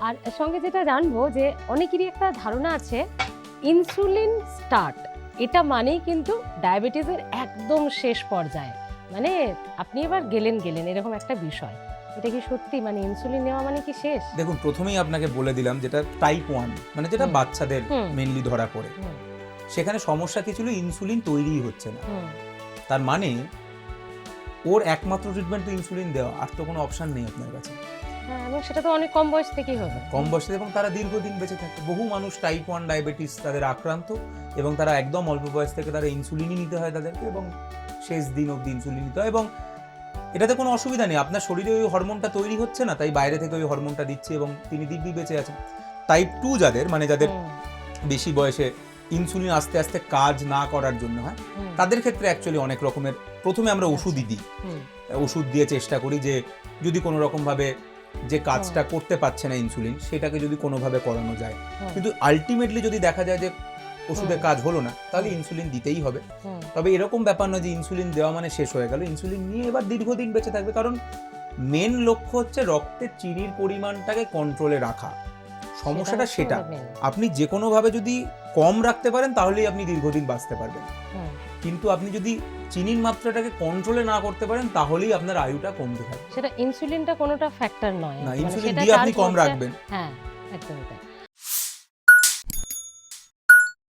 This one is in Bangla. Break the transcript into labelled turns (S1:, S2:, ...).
S1: আর সঙ্গে যেটা জানবো যে অনেকেরই একটা ধারণা আছে ইনসুলিন স্টার্ট এটা মানেই কিন্তু ডায়াবেটিসের একদম শেষ পর্যায়ে, মানে আপনি এবার গেলেন এরকম একটা বিষয়। এটা কি সত্যি, মানে ইনসুলিন নেওয়া মানে কি শেষ?
S2: দেখুন, প্রথমেই আপনাকে বলে দিলাম যেটা টাইপ 1, মানে যেটা বাচ্চাদের মেইনলি ধরা পড়ে, সেখানে সমস্যা কি ছিল, ইনসুলিন তৈরিই হচ্ছে না। তার মানে ওর একমাত্র ট্রিটমেন্ট তো ইনসুলিন দেওয়া, আর তো কোনো অপশন নেই আপনার কাছে।
S1: হ্যাঁ, এবং সেটা তো অনেক কম বয়স থেকেই হবে।
S2: কম বয়সে, এবং তারা দীর্ঘদিন বেঁচে থাকে। বহু মানুষ টাইপ 1 ডায়াবেটিস তাদের আক্রান্ত, এবং তারা একদম অল্প বয়স থেকে তারা ইনসুলিনই নিতে হয় তাদেরকে, এবং শেষ দিন অবধি ইনসুলিন নিতে হয়। এবং এটাতে কোনো অসুবিধা নেই, আপনার শরীরে ওই হরমোনটা তৈরি হচ্ছে না, তাই বাইরে থেকে ওই হরমোনটা দিচ্ছে, এবং তিনি দিব্যি বেঁচে আছেন। টাইপ 2 যাদের, মানে যাদের বেশি বয়সে ইনসুলিন আস্তে আস্তে কাজ না করার জন্য হয়, তাদের ক্ষেত্রে অ্যাকচুয়ালি অনেক রকমের, প্রথমে আমরা ওষুধই দিই, ওষুধ দিয়ে চেষ্টা করি যে যদি কোনো রকমভাবে যে কাজটা করতে পারছে না ইনসুলিন, সেটাকে যদি কোনোভাবে করানো যায়। কিন্তু আলটিমেটলি যদি দেখা যায় যে ওষুধের কাজ হলো না, তাহলে ইনসুলিন দিতেই হবে। তবে এরকম ব্যাপার নয় যে ইনসুলিন দেওয়া মানে শেষ হয়ে গেল, ইনসুলিন নিয়ে এবার দীর্ঘদিন বেঁচে থাকবে। কারণ মেন লক্ষ্য হচ্ছে রক্তের চিনির পরিমাণটাকে কন্ট্রোলে রাখা। সমস্যাটা সেটা, আপনি যে কোনোভাবে যদি কম রাখতে পারেন তাহলেই আপনি দীর্ঘদিন বাঁচতে পারবেন। কিন্তু আপনি যদি চিনির মাত্রাটাকে কন্ট্রোলে না করতে পারেন, তাহলেই আপনার আয়ুটা কমতে থাকে।
S1: সেটা ইনসুলিনটা কোনোটা ফ্যাক্টর নয়
S2: না, ইনসুলিন দিয়ে আপনি কম রাখবেন।
S1: হ্যাঁ, একদমই তাই।